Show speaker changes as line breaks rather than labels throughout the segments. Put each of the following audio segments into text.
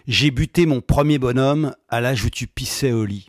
J'ai buté mon premier bonhomme à l'âge où tu pissais au lit.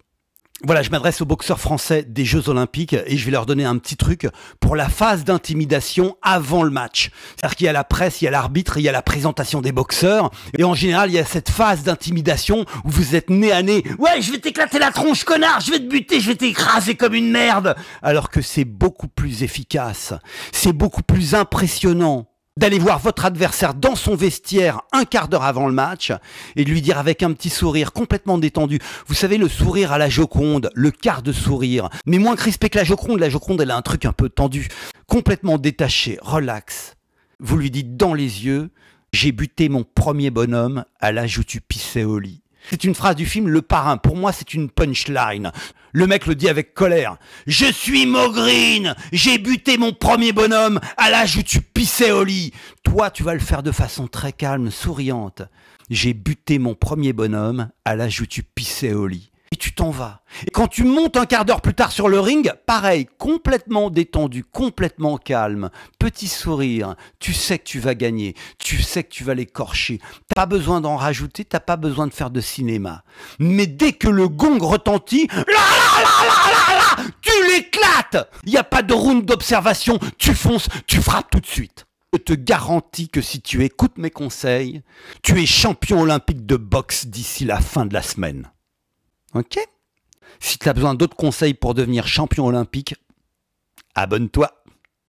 Voilà, je m'adresse aux boxeurs français des Jeux Olympiques et je vais leur donner un petit truc pour la phase d'intimidation avant le match. C'est-à-dire qu'il y a la presse, il y a l'arbitre, il y a la présentation des boxeurs. Et en général, il y a cette phase d'intimidation où vous êtes nez à nez. Ouais, je vais t'éclater la tronche, connard, je vais te buter, je vais t'écraser comme une merde. Alors que c'est beaucoup plus efficace, c'est beaucoup plus impressionnant d'aller voir votre adversaire dans son vestiaire un quart d'heure avant le match et de lui dire avec un petit sourire complètement détendu. Vous savez, le sourire à la Joconde, le quart de sourire, mais moins crispé que la Joconde. La Joconde, elle a un truc un peu tendu, complètement détaché, relax. Vous lui dites dans les yeux, j'ai buté mon premier bonhomme à l'âge où tu pissais au lit. C'est une phrase du film Le Parrain. Pour moi, c'est une punchline. Le mec le dit avec colère. Je suis Maugrine. J'ai buté mon premier bonhomme à l'âge où tu pissais au lit. Toi, tu vas le faire de façon très calme, souriante. J'ai buté mon premier bonhomme à l'âge où tu pissais au lit. Et tu t'en vas. Et quand tu montes un quart d'heure plus tard sur le ring, pareil, complètement détendu, complètement calme, petit sourire, tu sais que tu vas gagner, tu sais que tu vas l'écorcher. T'as pas besoin d'en rajouter, t'as pas besoin de faire de cinéma. Mais dès que le gong retentit, tu l'éclates. Il n'y a pas de round d'observation, tu fonces, tu frappes tout de suite. Je te garantis que si tu écoutes mes conseils, tu es champion olympique de boxe d'ici la fin de la semaine. Ok? Si tu as besoin d'autres conseils pour devenir champion olympique, abonne-toi.